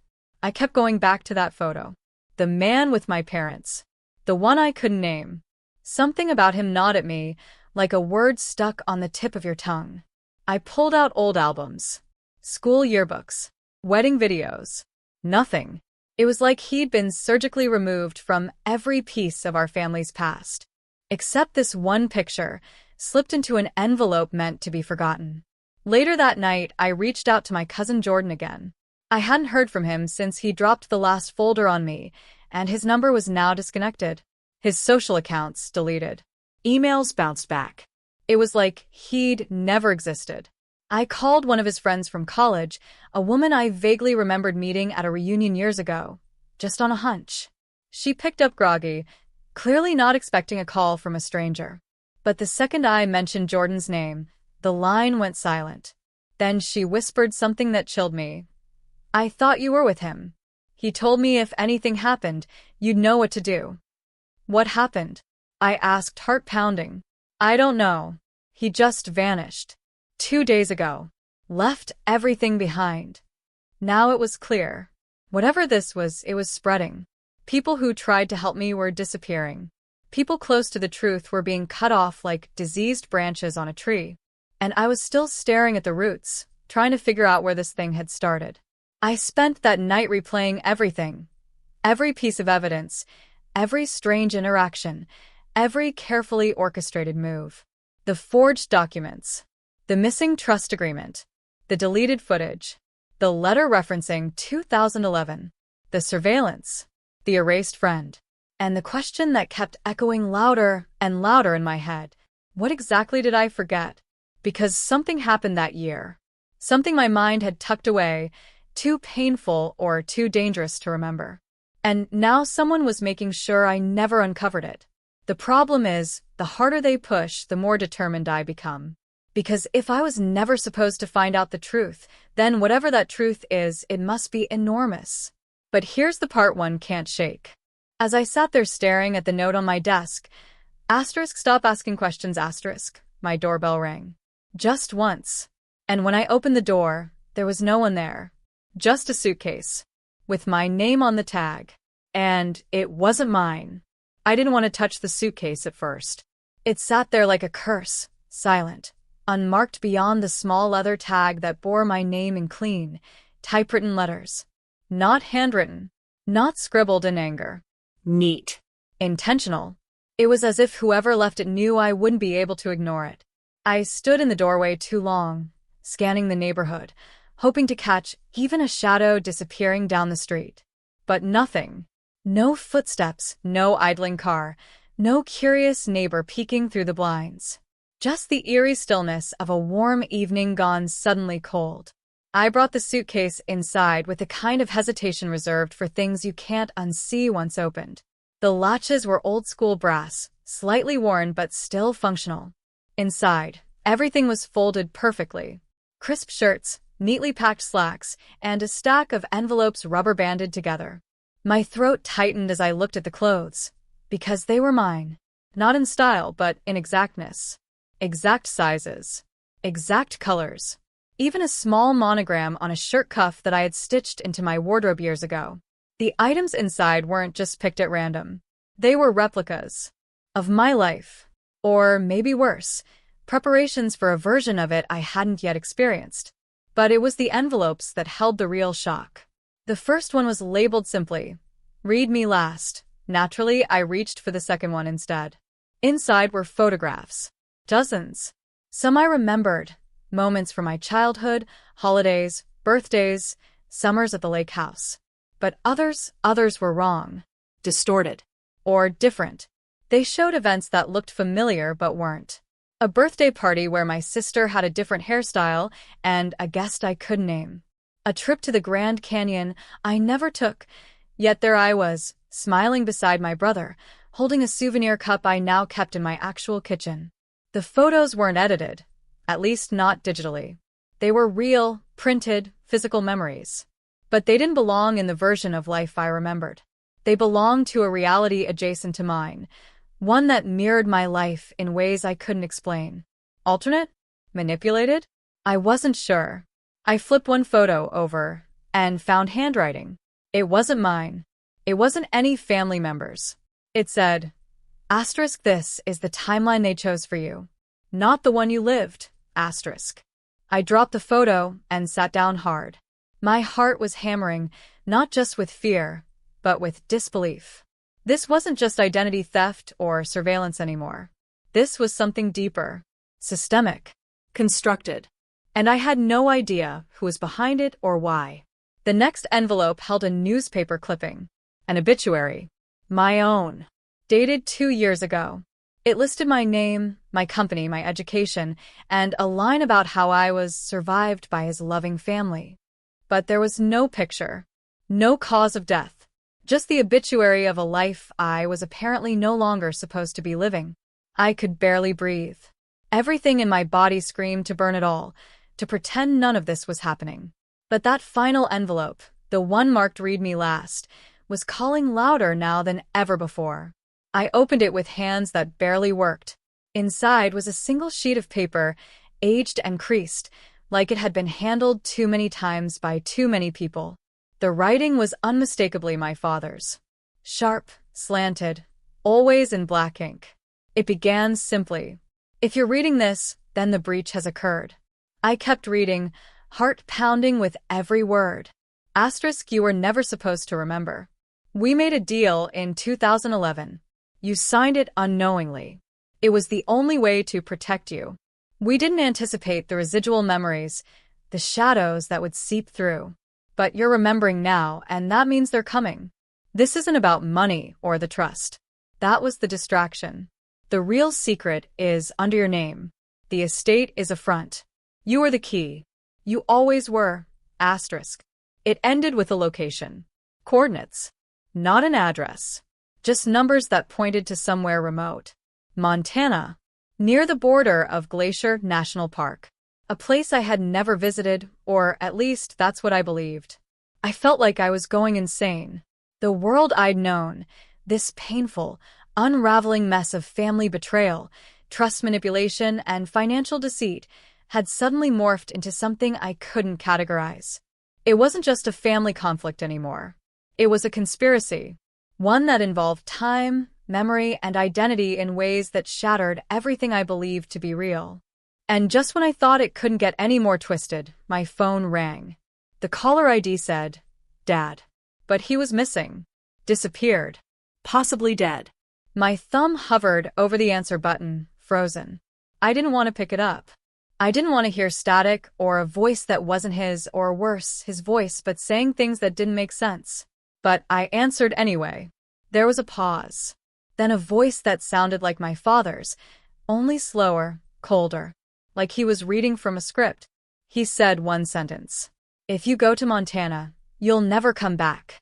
I kept going back to that photo. The man with my parents. The one I couldn't name. Something about him gnawed at me, like a word stuck on the tip of your tongue. I pulled out old albums, school yearbooks, wedding videos. Nothing. It was like he'd been surgically removed from every piece of our family's past. Except this one picture, slipped into an envelope meant to be forgotten. Later that night, I reached out to my cousin Jordan again. I hadn't heard from him since he dropped the last folder on me, and his number was now disconnected. His social accounts deleted. Emails bounced back. It was like he'd never existed. I called one of his friends from college, a woman I vaguely remembered meeting at a reunion years ago, just on a hunch. She picked up groggy, clearly not expecting a call from a stranger. But the second I mentioned Jordan's name, the line went silent. Then she whispered something that chilled me. I thought you were with him. He told me if anything happened, you'd know what to do. What happened? I asked, heart pounding. I don't know. He just vanished. 2 days ago. Left everything behind. Now it was clear. Whatever this was, it was spreading. People who tried to help me were disappearing. People close to the truth were being cut off like diseased branches on a tree. And I was still staring at the roots, trying to figure out where this thing had started. I spent that night replaying everything. Every piece of evidence, every strange interaction, every carefully orchestrated move. The forged documents, the missing trust agreement, the deleted footage, the letter referencing 2011, the surveillance, the erased friend, and the question that kept echoing louder and louder in my head. What exactly did I forget? Because something happened that year. Something my mind had tucked away, too painful or too dangerous to remember. And now someone was making sure I never uncovered it. The problem is, the harder they push, the more determined I become. Because if I was never supposed to find out the truth, then whatever that truth is, it must be enormous. But here's the part one can't shake. As I sat there staring at the note on my desk, stop asking questions, my doorbell rang. Just once. And when I opened the door, there was no one there. Just a suitcase. With my name on the tag. And it wasn't mine. I didn't want to touch the suitcase at first. It sat there like a curse, silent, unmarked beyond the small leather tag that bore my name in clean, typewritten letters. Not handwritten. Not scribbled in anger. Neat. Intentional. It was as if whoever left it knew I wouldn't be able to ignore it. I stood in the doorway too long, scanning the neighborhood, hoping to catch even a shadow disappearing down the street. But nothing. No footsteps, no idling car, no curious neighbor peeking through the blinds. Just the eerie stillness of a warm evening gone suddenly cold. I brought the suitcase inside with the kind of hesitation reserved for things you can't unsee once opened. The latches were old-school brass, slightly worn but still functional. Inside, everything was folded perfectly. Crisp shirts, neatly packed slacks, and a stack of envelopes rubber-banded together. My throat tightened as I looked at the clothes, because they were mine. Not in style, but in exactness. Exact sizes. Exact colors. Even a small monogram on a shirt cuff that I had stitched into my wardrobe years ago. The items inside weren't just picked at random. They were replicas of my life. Or maybe worse, preparations for a version of it I hadn't yet experienced. But it was the envelopes that held the real shock. The first one was labeled simply, "Read me last." Naturally, I reached for the second one instead. Inside were photographs. Dozens. Some I remembered. Moments from my childhood, holidays, birthdays, summers at the lake house. But others were wrong. Distorted. Or different. They showed events that looked familiar but weren't. A birthday party where my sister had a different hairstyle and a guest I couldn't name. A trip to the Grand Canyon I never took, yet there I was, smiling beside my brother, holding a souvenir cup I now kept in my actual kitchen. The photos weren't edited, at least not digitally. They were real, printed, physical memories. But they didn't belong in the version of life I remembered. They belonged to a reality adjacent to mine, one that mirrored my life in ways I couldn't explain. Alternate? Manipulated? I wasn't sure. I flipped one photo over and found handwriting. It wasn't mine. It wasn't any family member's. It said, "Asterisk, this is the timeline they chose for you. Not the one you lived. Asterisk." I dropped the photo and sat down hard. My heart was hammering, not just with fear, but with disbelief. This wasn't just identity theft or surveillance anymore. This was something deeper, systemic, Constructed. and I had no idea who was behind it or why. The next envelope held a newspaper clipping, an obituary, my own, dated 2 years ago. It listed my name, my company, my education, and a line about how I was survived by his loving family. But there was no picture, no cause of death, just the obituary of a life I was apparently no longer supposed to be living. I could barely breathe. Everything in my body screamed to burn it all, to pretend none of this was happening. But that final envelope, the one marked "Read me last," was calling louder now than ever before. I opened it with hands that barely worked. Inside was a single sheet of paper, aged and creased, like it had been handled too many times by too many people. The writing was unmistakably my father's. Sharp, slanted, always in black ink. It began simply, "If you're reading this, then the breach has occurred." I kept reading, heart pounding with every word. Asterisk, you were never supposed to remember. We made a deal in 2011. You signed it unknowingly. It was the only way to protect you. We didn't anticipate the residual memories, the shadows that would seep through. But you're remembering now, and that means they're coming. This isn't about money or the trust. That was the distraction. The real secret is under your name. The estate is a front. You are the key. You always were. Asterisk. It ended with a location. Coordinates. Not an address. Just numbers that pointed to somewhere remote. Montana. Near the border of Glacier National Park. A place I had never visited, or at least that's what I believed. I felt like I was going insane. The world I'd known, this painful, unraveling mess of family betrayal, trust manipulation, and financial deceit, had suddenly morphed into something I couldn't categorize. It wasn't just a family conflict anymore. It was a conspiracy. One that involved time, memory, and identity in ways that shattered everything I believed to be real. And just when I thought it couldn't get any more twisted, my phone rang. The caller ID said, "Dad." But he was missing. Disappeared. Possibly dead. My thumb hovered over the answer button, frozen. I didn't want to pick it up. I didn't want to hear static or a voice that wasn't his, or worse, his voice but saying things that didn't make sense. But I answered anyway. There was a pause. Then a voice that sounded like my father's, only slower, colder, like he was reading from a script. He said one sentence. "If you go to Montana, you'll never come back."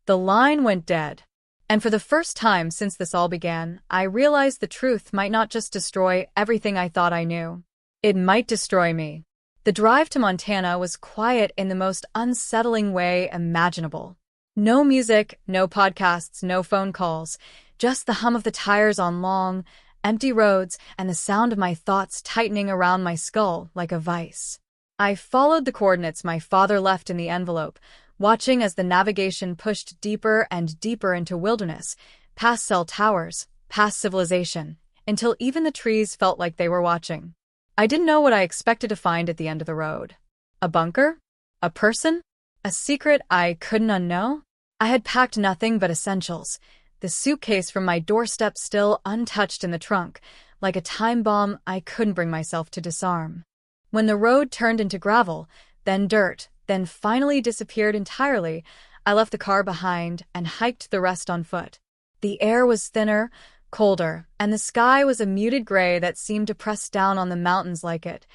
The line went dead. And for the first time since this all began, I realized the truth might not just destroy everything I thought I knew. It might destroy me. The drive to Montana was quiet in the most unsettling way imaginable. No music, no podcasts, no phone calls, just the hum of the tires on long, empty roads, and the sound of my thoughts tightening around my skull like a vice. I followed the coordinates my father left in the envelope, watching as the navigation pushed deeper and deeper into wilderness, past cell towers, past civilization, until even the trees felt like they were watching. I didn't know what I expected to find at the end of the road. A bunker? A person? A secret I couldn't unknow? I had packed nothing but essentials, the suitcase from my doorstep still untouched in the trunk, like a time bomb I couldn't bring myself to disarm. When the road turned into gravel, then dirt, then finally disappeared entirely, I left the car behind and hiked the rest on foot. The air was thinner, colder, and the sky was a muted gray that seemed to press down on the mountains like it,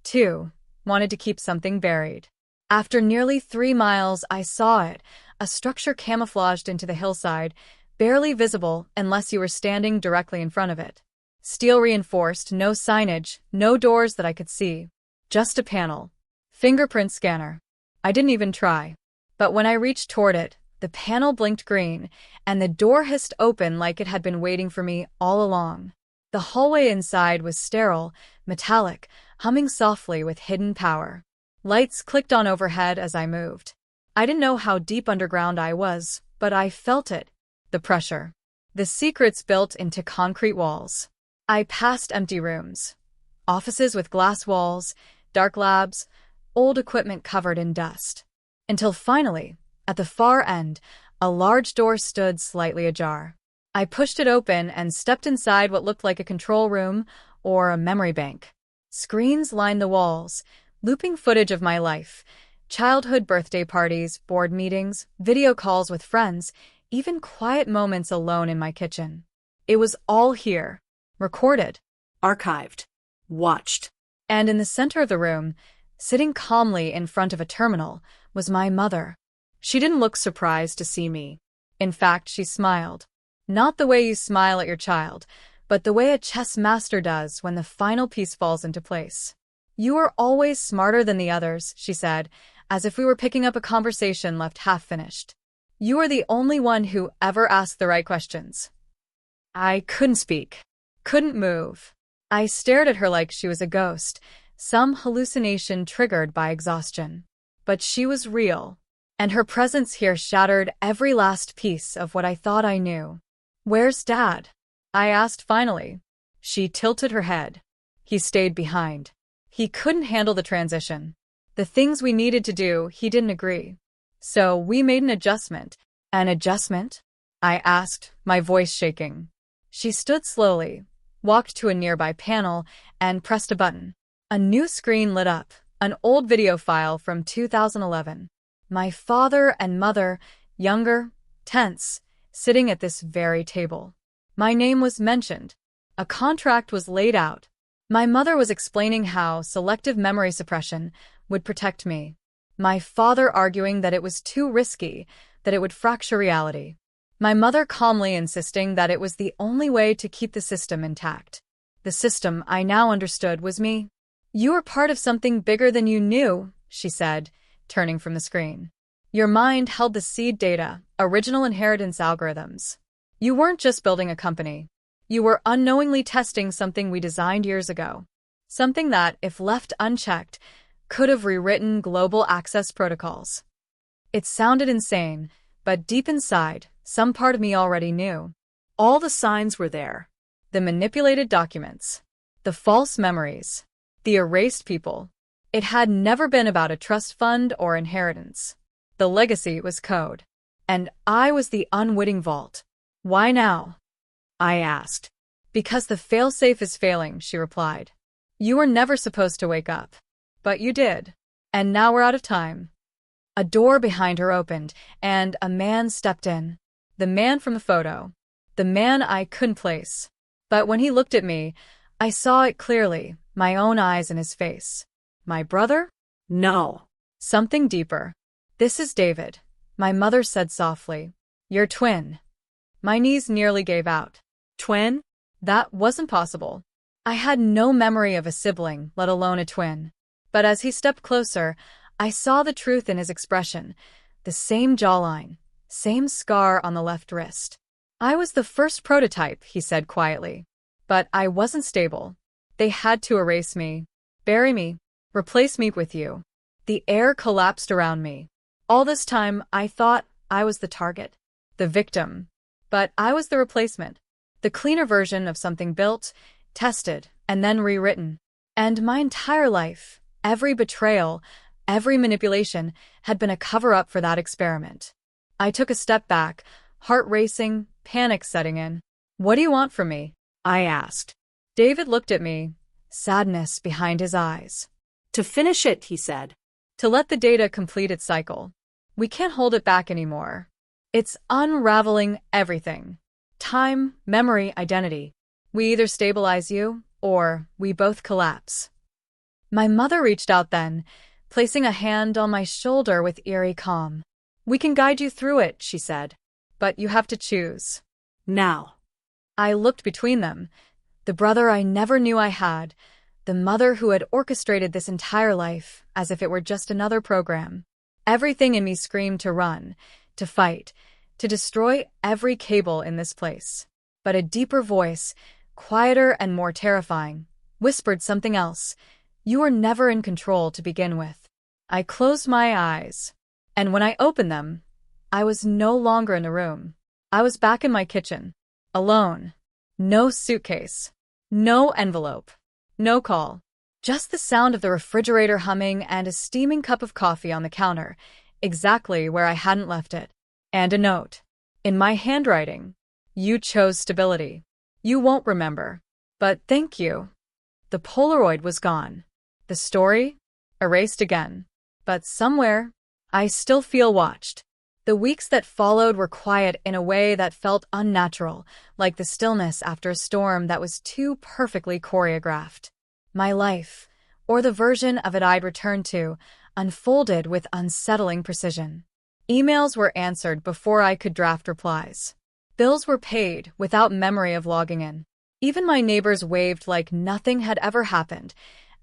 too, wanted to keep something buried. After nearly 3 miles, I saw it, a structure camouflaged into the hillside, barely visible unless you were standing directly in front of it. Steel reinforced, no signage, no doors that I could see. Just a panel. Fingerprint scanner. I didn't even try. But when I reached toward it, the panel blinked green, and the door hissed open like it had been waiting for me all along. The hallway inside was sterile, metallic, humming softly with hidden power. Lights clicked on overhead as I moved. I didn't know how deep underground I was, but I felt it. The pressure. The secrets built into concrete walls. I passed empty rooms. Offices with glass walls, dark labs, old equipment covered in dust. Until finally, at the far end, a large door stood slightly ajar. I pushed it open and stepped inside what looked like a control room or a memory bank. Screens lined the walls, looping footage of my life. Childhood birthday parties, board meetings, video calls with friends, even quiet moments alone in my kitchen. It was all here, recorded, Archived. Watched. and in the center of the room, sitting calmly in front of a terminal, was my mother. She didn't look surprised to see me. In fact, she smiled. Not the way you smile at your child, but the way a chess master does when the final piece falls into place. "You are always smarter than the others," she said, as if we were picking up a conversation left half-finished. "You are the only one who ever asked the right questions." I couldn't speak, couldn't move. I stared at her like she was a ghost, some hallucination triggered by exhaustion. But she was real, and her presence here shattered every last piece of what I thought I knew. "Where's Dad?" I asked finally. She tilted her head. He stayed behind. He couldn't handle the transition. The things we needed to do, he didn't agree. So we made an adjustment. "An adjustment?" I asked, my voice shaking. She stood slowly, walked to a nearby panel, and pressed a button. A new screen lit up, an old video file from 2011. My father and mother, younger, tense, sitting at this very table. My name was mentioned. A contract was laid out. My mother was explaining how selective memory suppression would protect me. My father arguing that it was too risky, that it would fracture reality. My mother calmly insisting that it was the only way to keep the system intact. The system, I now understood, was me. "You are part of something bigger than you knew," she said, turning from the screen. "Your mind held the seed data, original inheritance algorithms. You weren't just building a company. You were unknowingly testing something we designed years ago. Something that, if left unchecked, could have rewritten global access protocols." It sounded insane, but deep inside, some part of me already knew. All the signs were there. The manipulated documents. The false memories. The erased people. It had never been about a trust fund or inheritance. The legacy was code. And I was the unwitting vault. "Why now?" I asked. "Because the failsafe is failing," she replied. "You were never supposed to wake up. But you did. And now we're out of time." A door behind her opened, and a man stepped in. The man from the photo. The man I couldn't place. But when he looked at me, I saw it clearly, my own eyes in his face. My brother? No. Something deeper. "This is David," my mother said softly. "Your twin." My knees nearly gave out. Twin? That wasn't possible. I had no memory of a sibling, let alone a twin. But as he stepped closer, I saw the truth in his expression. The same jawline, same scar on the left wrist. "I was the first prototype," he said quietly. But I wasn't stable. They had to erase me, bury me, replace me with you. The air collapsed around me. All this time, I thought I was the target, the victim. But I was the replacement, the cleaner version of something built, tested, and then rewritten. And my entire life, every betrayal, every manipulation, had been a cover-up for that experiment. I took a step back, heart racing, panic setting in. "What do you want from me?" I asked. David looked at me, sadness behind his eyes. To finish it, he said. "To let the data complete its cycle. We can't hold it back anymore. It's unraveling everything. Time, memory, identity. We either stabilize you, or we both collapse." My mother reached out then, placing a hand on my shoulder with eerie calm. "We can guide you through it," she said. "But you have to choose." Now. I looked between them. The brother I never knew I had, the mother who had orchestrated this entire life as if it were just another program. Everything in me screamed to run, to fight, to destroy every cable in this place. But a deeper voice, quieter and more terrifying, whispered something else. "You were never in control to begin with." I closed my eyes, and when I opened them, I was no longer in the room. I was back in my kitchen, alone. No suitcase, no envelope, no call. Just the sound of the refrigerator humming and a steaming cup of coffee on the counter, exactly where I hadn't left it. And a note. In my handwriting. "You chose stability. You won't remember. But thank you." The Polaroid was gone. The story? Erased again. But somewhere, I still feel watched. The weeks that followed were quiet in a way that felt unnatural, like the stillness after a storm that was too perfectly choreographed. My life, or the version of it I'd returned to, unfolded with unsettling precision. Emails were answered before I could draft replies. Bills were paid without memory of logging in. Even my neighbors waved like nothing had ever happened,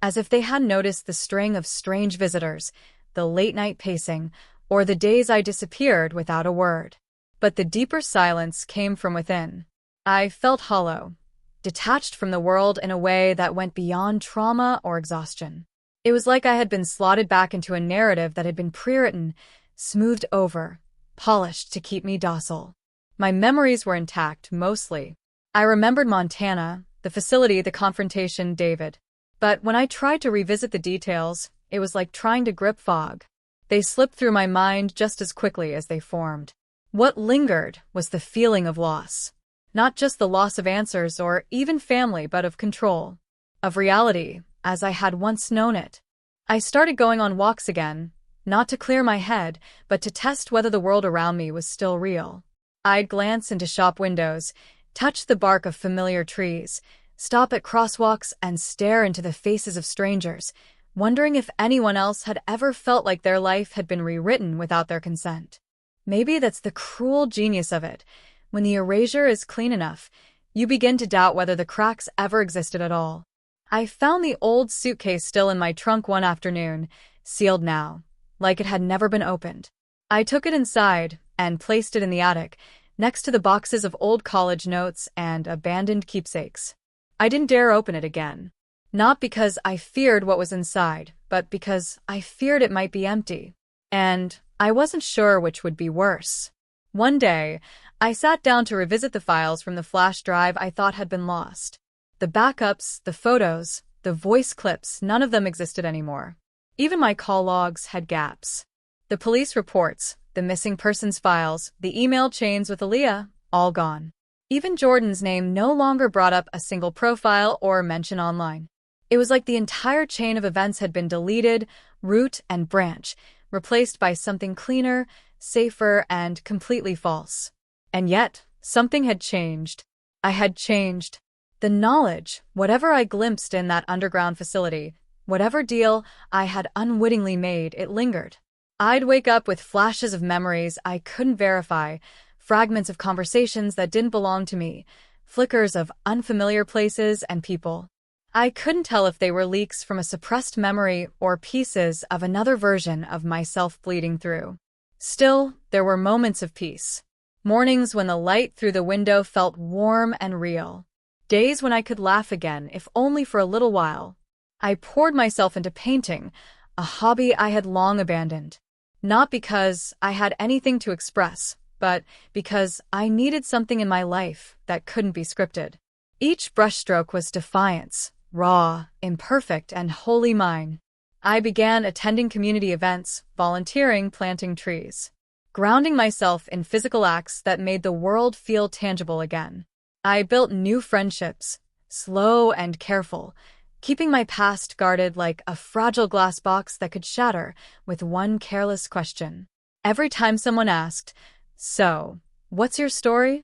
as if they hadn't noticed the string of strange visitors, the late-night pacing, or the days I disappeared without a word. But the deeper silence came from within. I felt hollow, detached from the world in a way that went beyond trauma or exhaustion. It was like I had been slotted back into a narrative that had been pre-written, smoothed over, polished to keep me docile. My memories were intact, mostly. I remembered Montana, the facility, the confrontation, David. But when I tried to revisit the details, it was like trying to grip fog. They slipped through my mind just as quickly as they formed. What lingered was the feeling of loss. Not just the loss of answers or even family, but of control. Of reality, as I had once known it. I started going on walks again, not to clear my head, but to test whether the world around me was still real. I'd glance into shop windows, touch the bark of familiar trees, stop at crosswalks and stare into the faces of strangers, wondering if anyone else had ever felt like their life had been rewritten without their consent. Maybe that's the cruel genius of it. When the erasure is clean enough, you begin to doubt whether the cracks ever existed at all. I found the old suitcase still in my trunk one afternoon, sealed now, like it had never been opened. I took it inside and placed it in the attic, next to the boxes of old college notes and abandoned keepsakes. I didn't dare open it again. Not because I feared what was inside, but because I feared it might be empty. And I wasn't sure which would be worse. One day, I sat down to revisit the files from the flash drive I thought had been lost. The backups, the photos, the voice clips, none of them existed anymore. Even my call logs had gaps. The police reports, the missing persons files, the email chains with Aaliyah, all gone. Even Jordan's name no longer brought up a single profile or mention online. It was like the entire chain of events had been deleted, root and branch, replaced by something cleaner, safer, and completely false. And yet, something had changed. I had changed. The knowledge, whatever I glimpsed in that underground facility, whatever deal I had unwittingly made, it lingered. I'd wake up with flashes of memories I couldn't verify, fragments of conversations that didn't belong to me, flickers of unfamiliar places and people. I couldn't tell if they were leaks from a suppressed memory or pieces of another version of myself bleeding through. Still, there were moments of peace. Mornings when the light through the window felt warm and real. Days when I could laugh again, if only for a little while. I poured myself into painting, a hobby I had long abandoned. Not because I had anything to express, but because I needed something in my life that couldn't be scripted. Each brushstroke was defiance, raw, imperfect, and wholly mine. I began attending community events, volunteering, planting trees, grounding myself in physical acts that made the world feel tangible again. I built new friendships, slow and careful, keeping my past guarded like a fragile glass box that could shatter with one careless question. Every time someone asked, "So, what's your story?"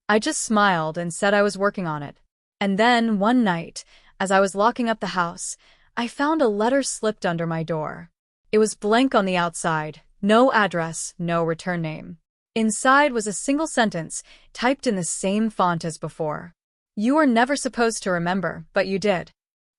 I just smiled and said I was working on it. And then, one night, as I was locking up the house, I found a letter slipped under my door. It was blank on the outside, no address, no return name. Inside was a single sentence, typed in the same font as before. "You were never supposed to remember, but you did."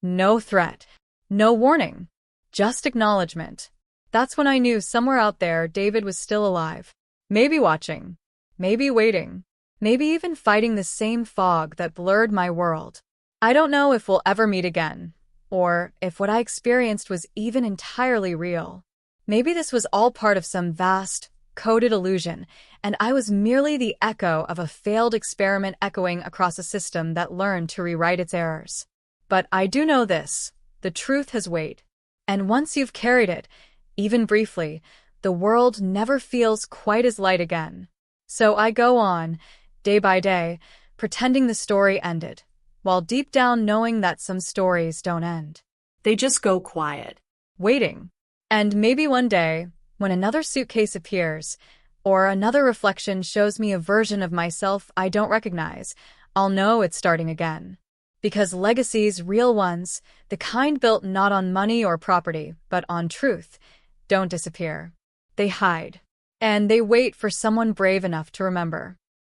No threat. No warning. Just acknowledgement. That's when I knew somewhere out there David was still alive. Maybe watching. Maybe waiting. Maybe even fighting the same fog that blurred my world. I don't know if we'll ever meet again, or if what I experienced was even entirely real. Maybe this was all part of some vast, coded illusion, and I was merely the echo of a failed experiment echoing across a system that learned to rewrite its errors. But I do know this, the truth has weight. And once you've carried it, even briefly, the world never feels quite as light again. So I go on, day by day, pretending the story ended, while deep down knowing that some stories don't end. They just go quiet. Waiting. And maybe one day, when another suitcase appears, or another reflection shows me a version of myself I don't recognize, I'll know it's starting again. Because legacies, real ones, the kind built not on money or property, but on truth, don't disappear. They hide. And they wait for someone brave enough to remember.